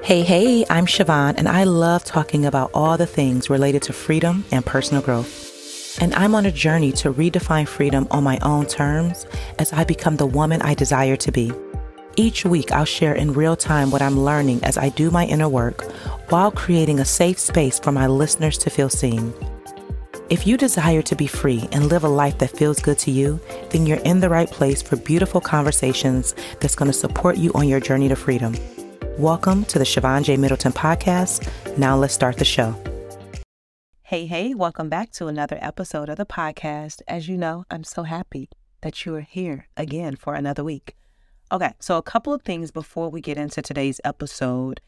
Hey, I'm Siobhan, and I love talking about all the things related to freedom and personal growth. And I'm on a journey to redefine freedom on my own terms as I become the woman I desire to be. Each week, I'll share in real time what I'm learning as I do my inner work while creating a safe space for my listeners to feel seen. If you desire to be free and live a life that feels good to you, then you're in the right place for beautiful conversations that's going to support you on your journey to freedom. Welcome to the Siobhan J. Middleton podcast. Now let's start the show. Hey, welcome back to another episode of the podcast. As you know, I'm so happy that you are here again for another week. Okay, so a couple of things before we get into today's episode.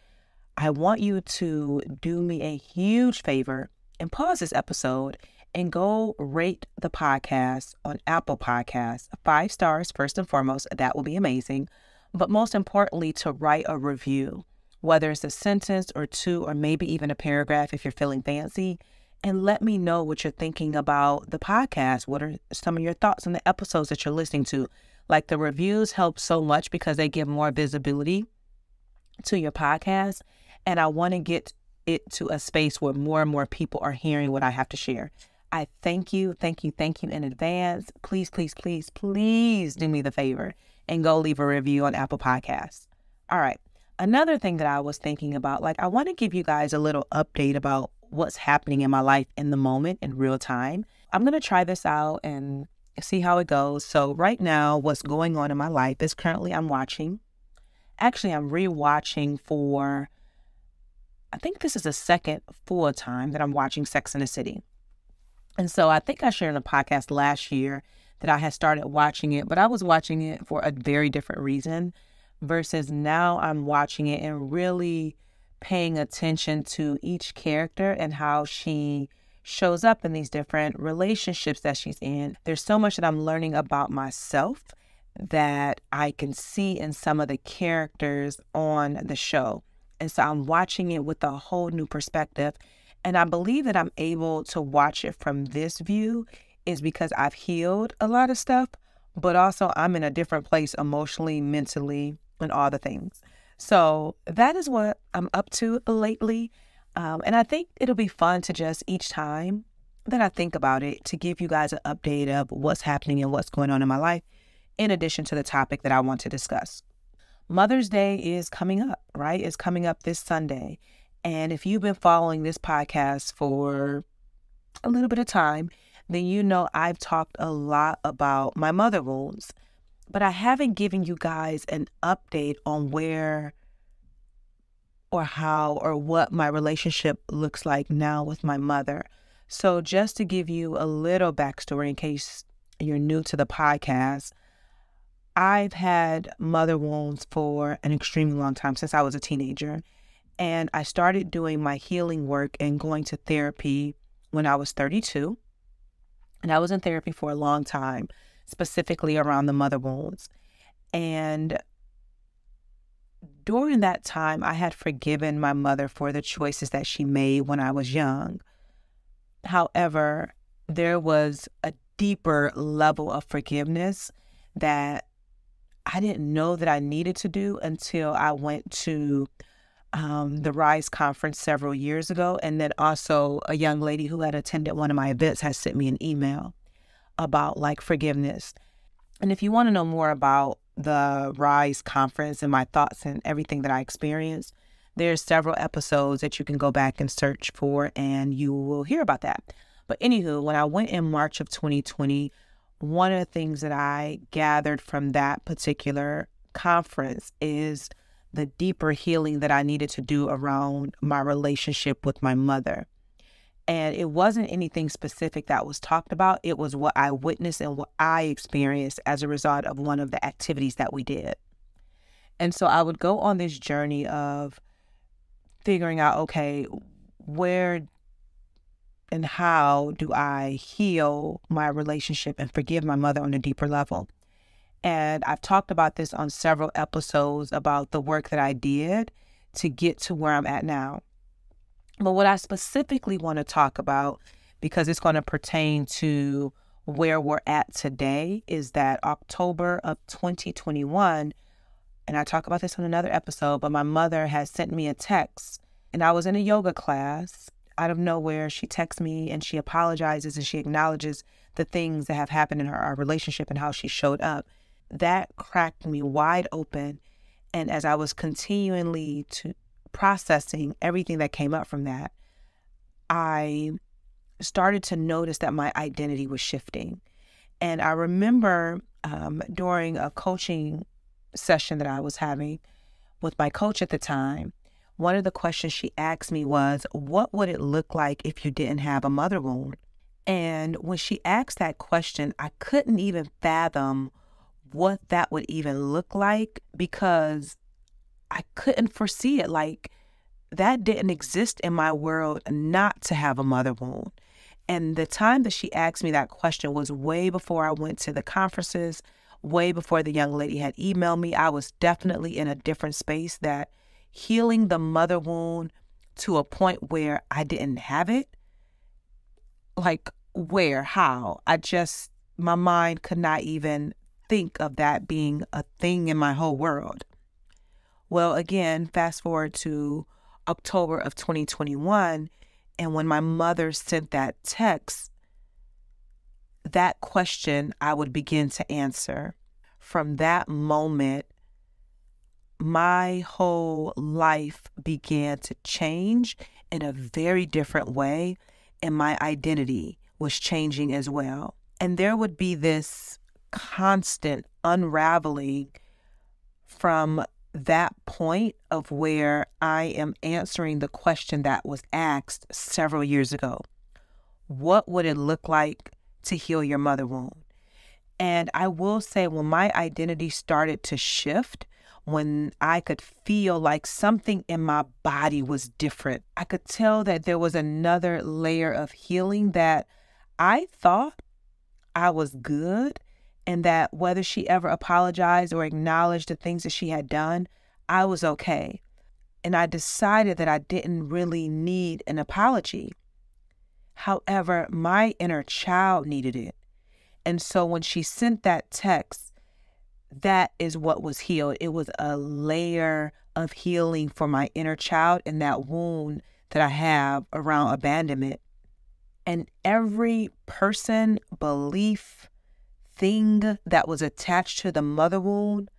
I want you to do me a huge favor and pause this episode and go rate the podcast on Apple Podcasts. 5 stars first and foremost. That will be amazing. But most importantly, to write a review, whether it's a sentence or two, or maybe even a paragraph if you're feeling fancy, and let me know what you're thinking about the podcast. What are some of your thoughts on the episodes that you're listening to? Like, the reviews help so much because they give more visibility to your podcast. And I want to get it to a space where more and more people are hearing what I have to share. I thank you in advance. Please do me the favor and go leave a review on Apple Podcasts. All right. Another thing that I was thinking about, I want to give you guys a little update about what's happening in my life in the moment in real time. I'm going to try this out and see how it goes. So right now, what's going on in my life is currently I'm rewatching for, I think this is the second full time that I'm watching Sex and the City. And so I think I shared in a podcast last year that I had started watching it, but I was watching it for a very different reason versus now I'm watching it and really paying attention to each character and how she shows up in these different relationships that she's in. There's so much that I'm learning about myself that I can see in some of the characters on the show. And so I'm watching it with a whole new perspective. And I believe that I'm able to watch it from this view is because I've healed a lot of stuff, but also I'm in a different place emotionally, mentally, and all the things. So that is what I'm up to lately. And I think it'll be fun to just each time that I think about it, to give you guys an update of what's happening and what's going on in my life, in addition to the topic that I want to discuss. Mother's Day is coming up, right? It's coming up this Sunday. And if you've been following this podcast for a little bit of time, then you know I've talked a lot about my mother wounds, but I haven't given you guys an update on where or how or what my relationship looks like now with my mother. So just to give you a little backstory in case you're new to the podcast, I've had mother wounds for an extremely long time, since I was a teenager. And I started doing my healing work and going to therapy when I was 32. And I was in therapy for a long time, specifically around the mother wounds. And during that time, I had forgiven my mother for the choices that she made when I was young. However, there was a deeper level of forgiveness that I didn't know that I needed to do until I went to the RISE conference several years ago. And then also a young lady who had attended one of my events has sent me an email about forgiveness. And if you want to know more about the RISE conference and my thoughts and everything that I experienced, there's several episodes that you can go back and search for and you will hear about that. But anywho, when I went in March of 2020, one of the things that I gathered from that particular conference is the deeper healing that I needed to do around my relationship with my mother. And it wasn't anything specific that was talked about. It was what I witnessed and what I experienced as a result of one of the activities that we did. And so I would go on this journey of figuring out, okay, where and how do I heal my relationship and forgive my mother on a deeper level? And I've talked about this on several episodes about the work that I did to get to where I'm at now. But what I specifically want to talk about, because it's going to pertain to where we're at today, is that October of 2021 and I talk about this on another episode, but my mother has sent me a text, and I was in a yoga class. Out of nowhere, she texts me and she apologizes and she acknowledges the things that have happened in our relationship and how she showed up. That cracked me wide open. And as I was continually processing everything that came up from that, I started to notice that my identity was shifting. And I remember during a coaching session that I was having with my coach at the time, one of the questions she asked me was, what would it look like if you didn't have a mother wound? And when she asked that question, I couldn't even fathom what that would even look like because I couldn't foresee it. Like, that didn't exist in my world not to have a mother wound. And the time that she asked me that question was way before I went to the conferences, way before the young lady had emailed me. I was definitely in a different space, that healing the mother wound to a point where I didn't have it. Like, where, how? My mind could not even think of that being a thing in my whole world. Well, again, fast forward to October of 2021, and when my mother sent that text, that question I would begin to answer. From that moment, my whole life began to change in a very different way, and my identity was changing as well. And there would be this constant unraveling from that point of where I am answering the question that was asked several years ago. What would it look like to heal your mother wound? And I will say, when my identity started to shift, when I could feel like something in my body was different, I could tell that there was another layer of healing, that I thought I was good, and that whether she ever apologized or acknowledged the things that she had done, I was okay. And I decided that I didn't really need an apology. However, my inner child needed it. And so when she sent that text, that is what was healed. It was a layer of healing for my inner child and that wound that I have around abandonment. And every person, belief, thing that was attached to the mother wound,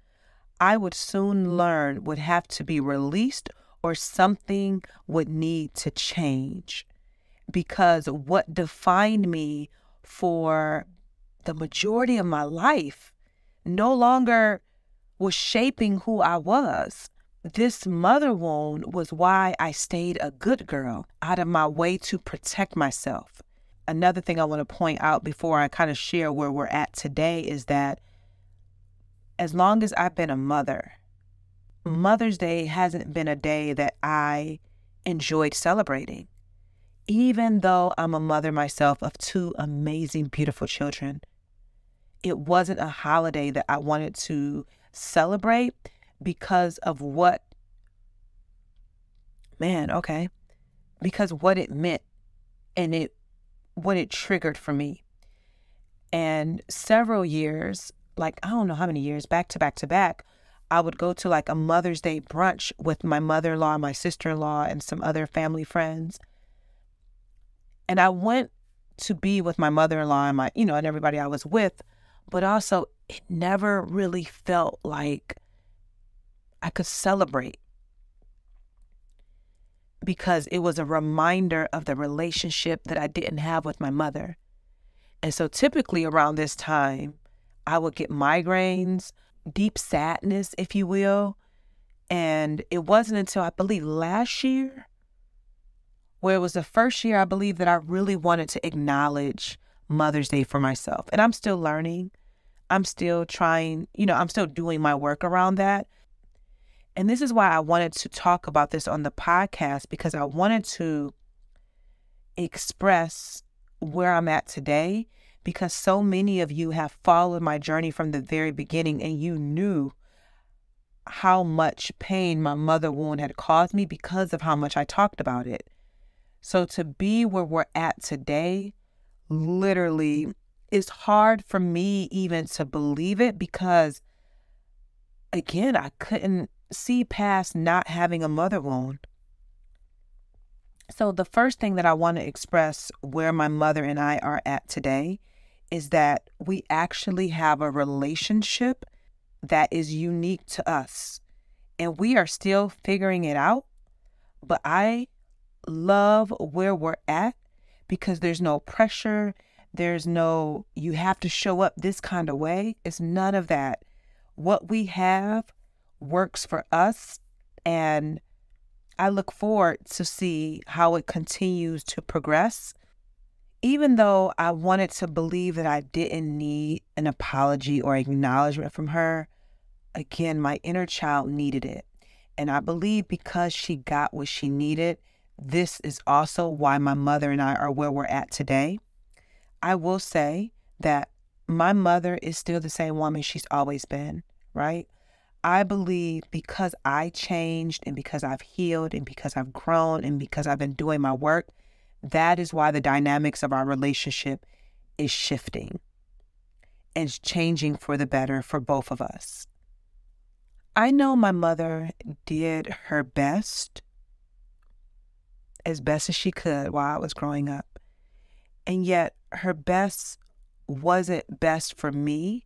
I would soon learn would have to be released, or something would need to change. Because what defined me for the majority of my life no longer was shaping who I was. This mother wound was why I stayed a good girl, out of my way to protect myself. Another thing I want to point out before I kind of share where we're at today is that as long as I've been a mother, Mother's Day hasn't been a day that I enjoyed celebrating. Even though I'm a mother myself of two amazing, beautiful children, it wasn't a holiday that I wanted to celebrate because of what it meant and what it triggered for me. And several years, like I don't know how many years, back to back, I would go to like a Mother's Day brunch with my mother-in-law, my sister-in-law, and some other family friends. And I went to be with my mother-in-law and and everybody I was with, but also it never really felt like I could celebrate, because it was a reminder of the relationship that I didn't have with my mother. And so typically around this time, I would get migraines, deep sadness, if you will. And it wasn't until I believe last year, where it was the first year I believe that I really wanted to acknowledge Mother's Day for myself. And I'm still learning. I'm still trying, I'm still doing my work around that. And this is why I wanted to talk about this on the podcast, because I wanted to express where I'm at today, because so many of you have followed my journey from the very beginning, and you knew how much pain my mother wound had caused me because of how much I talked about it. So to be where we're at today, literally, it's hard for me even to believe it, because again, I couldn't see past not having a mother wound. So the first thing that I want to express where my mother and I are at today is that we actually have a relationship that is unique to us. And we are still figuring it out. But I love where we're at because there's no pressure. There's no, you have to show up this kind of way. It's none of that. What we have works for us. And I look forward to see how it continues to progress. Even though I wanted to believe that I didn't need an apology or acknowledgement from her, again, my inner child needed it. And I believe because she got what she needed, this is also why my mother and I are where we're at today. I will say that my mother is still the same woman she's always been, right? I believe because I changed and because I've healed and because I've grown and because I've been doing my work, that is why the dynamics of our relationship is shifting and changing for the better for both of us. I know my mother did her best, as best as she could while I was growing up. And yet her best wasn't best for me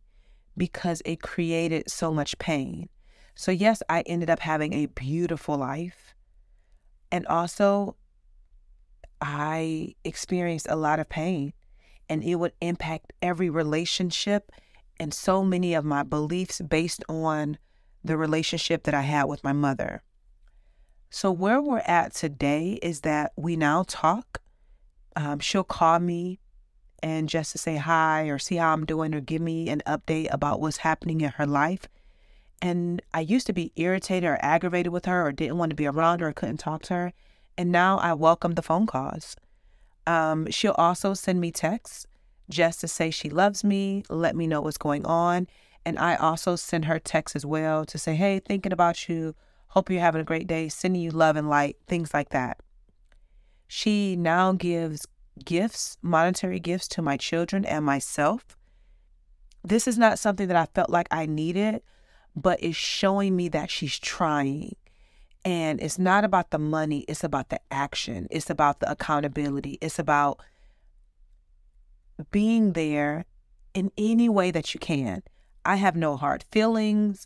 because it created so much pain. So yes, I ended up having a beautiful life. And also, I experienced a lot of pain, and it would impact every relationship and so many of my beliefs based on the relationship that I had with my mother. So where we're at today is that we now talk. She'll call me and just to say hi or see how I'm doing or give me an update about what's happening in her life. And I used to be irritated or aggravated with her or didn't want to be around her or couldn't talk to her. And now I welcome the phone calls. She'll also send me texts just to say she loves me, let me know what's going on. And I also send her texts as well to say, hey, thinking about you. Hope you're having a great day. Sending you love and light, things like that. She now gives gifts, monetary gifts to my children and myself. This is not something that I felt like I needed, but it's showing me that she's trying. And it's not about the money. It's about the action. It's about the accountability. It's about being there in any way that you can. I have no hard feelings.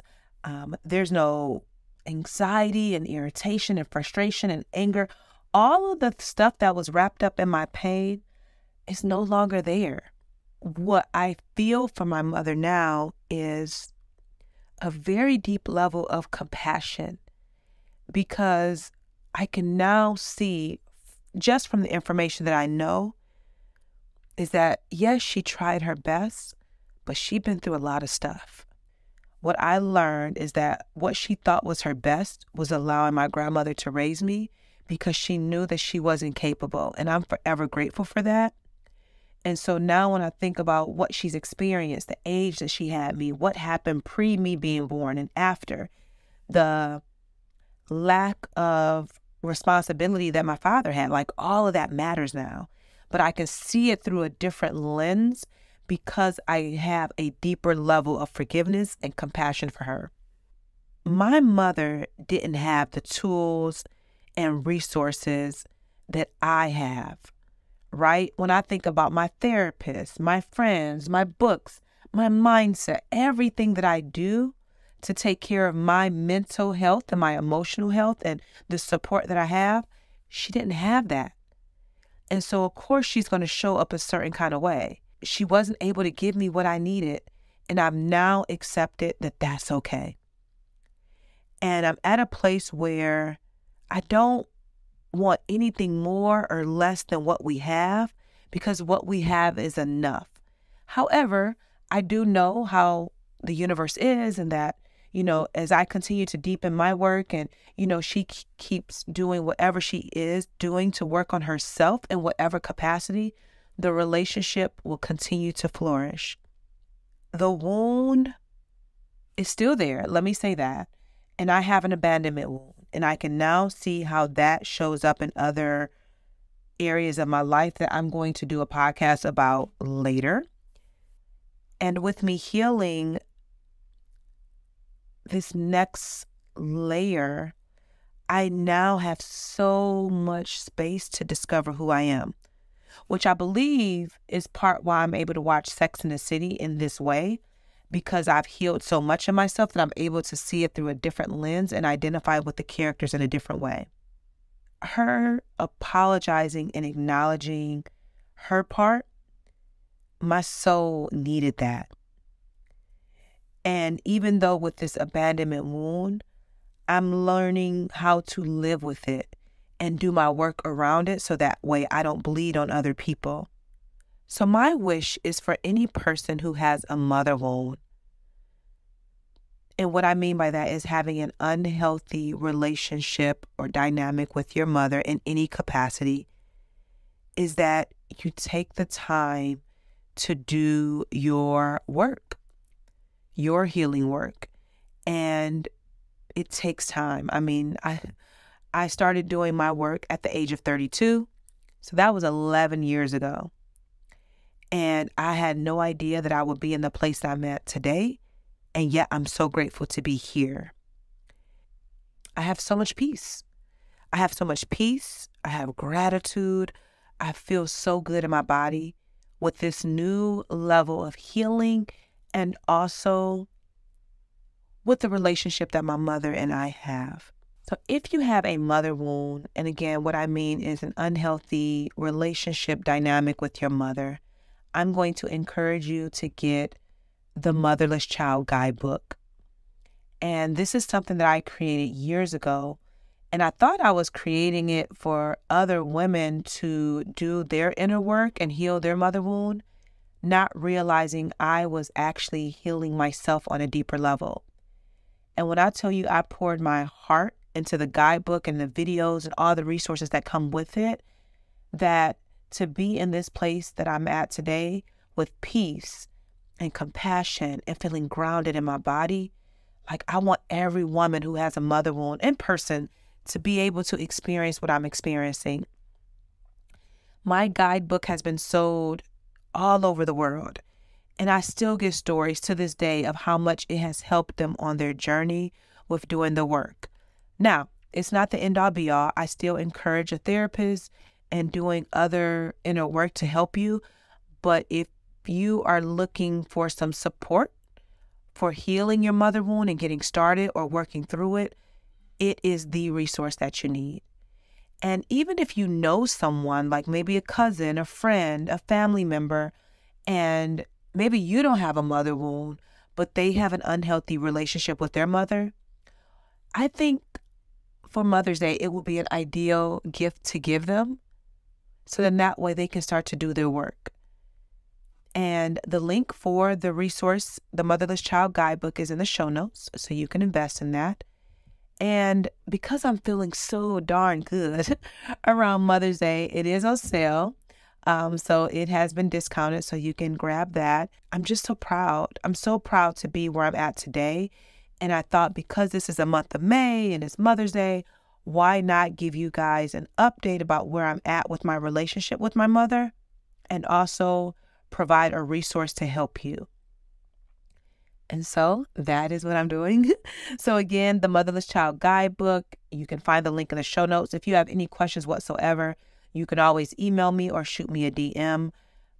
There's no anxiety and irritation and frustration and anger. All of the stuff that was wrapped up in my pain is no longer there. What I feel from my mother now is a very deep level of compassion, because I can now see, just from the information that I know, is that yes, she tried her best, but she'd been through a lot of stuff. What I learned is that what she thought was her best was allowing my grandmother to raise me because she knew that she wasn't capable. And I'm forever grateful for that. And so now when I think about what she's experienced, the age that she had me, what happened pre me being born and after, the lack of responsibility that my father had, like all of that matters now. But I can see it through a different lens because I have a deeper level of forgiveness and compassion for her. My mother didn't have the tools and resources that I have, right? When I think about my therapist, my friends, my books, my mindset, everything that I do to take care of my mental health and my emotional health and the support that I have, she didn't have that. And so, of course, she's going to show up a certain kind of way. She wasn't able to give me what I needed, and I've now accepted that that's okay. And I'm at a place where I don't want anything more or less than what we have, because what we have is enough. However, I do know how the universe is, and that, as I continue to deepen my work and, she keeps doing whatever she is doing to work on herself in whatever capacity, the relationship will continue to flourish. The wound is still there. Let me say that. And I have an abandonment wound. And I can now see how that shows up in other areas of my life that I'm going to do a podcast about later. And with me healing this next layer, I now have so much space to discover who I am, which I believe is part why I'm able to watch Sex and the City in this way, because I've healed so much of myself that I'm able to see it through a different lens and identify with the characters in a different way. Her apologizing and acknowledging her part, my soul needed that. And even though with this abandonment wound, I'm learning how to live with it and do my work around it so that way I don't bleed on other people. So my wish is for any person who has a mother wound. And what I mean by that is having an unhealthy relationship or dynamic with your mother in any capacity, is that you take the time to do your work, your healing work. And it takes time. I mean, I started doing my work at the age of 32. So that was 11 years ago. And I had no idea that I would be in the place that I'm at today. And yet I'm so grateful to be here. I have so much peace. I have so much peace. I have gratitude. I feel so good in my body with this new level of healing, and also with the relationship that my mother and I have. So if you have a mother wound, and again, what I mean is an unhealthy relationship dynamic with your mother, I'm going to encourage you to get the Motherless Child Guidebook. And this is something that I created years ago. And I thought I was creating it for other women to do their inner work and heal their mother wound, not realizing I was actually healing myself on a deeper level. And when I tell you I poured my heart into the guidebook and the videos and all the resources that come with it, that to be in this place that I'm at today with peace and compassion and feeling grounded in my body, like I want every woman who has a mother wound in person to be able to experience what I'm experiencing. My guidebook has been sold all over the world, and I still get stories to this day of how much it has helped them on their journey with doing the work. Now, it's not the end all be all. I still encourage a therapist and doing other inner work to help you. But if you are looking for some support for healing your mother wound and getting started or working through it, it is the resource that you need. And even if you know someone, like maybe a cousin, a friend, a family member, and maybe you don't have a mother wound, but they have an unhealthy relationship with their mother, I think for Mother's Day, it would be an ideal gift to give them, so then that way they can start to do their work. And the link for the resource, the Motherless Child Guidebook, is in the show notes, so you can invest in that. And because I'm feeling so darn good around Mother's Day, it is on sale. So it has been discounted, so you can grab that. I'm just so proud. I'm so proud to be where I'm at today. And I thought, because this is a month of May and it's Mother's Day, why not give you guys an update about where I'm at with my relationship with my mother, and also provide a resource to help you. And so that is what I'm doing. So again, the Motherless Child Guidebook, you can find the link in the show notes. If you have any questions whatsoever, you can always email me or shoot me a DM.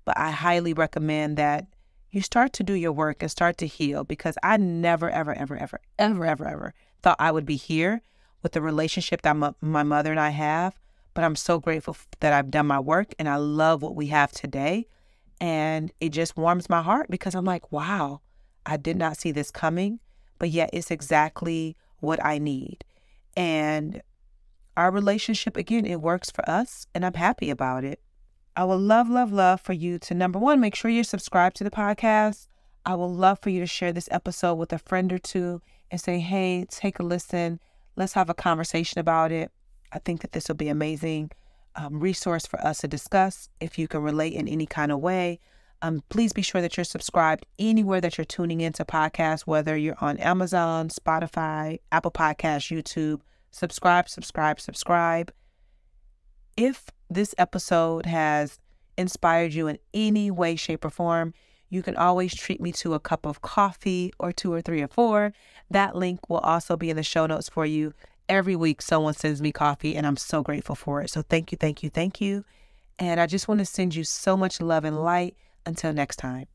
But I highly recommend that you start to do your work and start to heal, because I never, ever, ever, ever, ever, ever, ever thought I would be here with the relationship that my mother and I have. But I'm so grateful that I've done my work, and I love what we have today. And it just warms my heart, because I'm like, wow, I did not see this coming, but yet it's exactly what I need. And our relationship, again, it works for us, and I'm happy about it. I would love, love, love for you to, number one, make sure you're subscribed to the podcast. I would love for you to share this episode with a friend or two and say, hey, take a listen. Let's have a conversation about it. I think that this will be amazing resource for us to discuss. If you can relate in any kind of way, please be sure that you're subscribed anywhere that you're tuning into podcasts, whether you're on Amazon, Spotify, Apple Podcasts, YouTube. Subscribe, subscribe, subscribe. If this episode has inspired you in any way, shape, or form, you can always treat me to a cup of coffee or 2 or 3 or 4. That link will also be in the show notes for you. Every week, someone sends me coffee, and I'm so grateful for it. So thank you, thank you, thank you. And I just want to send you so much love and light. Until next time.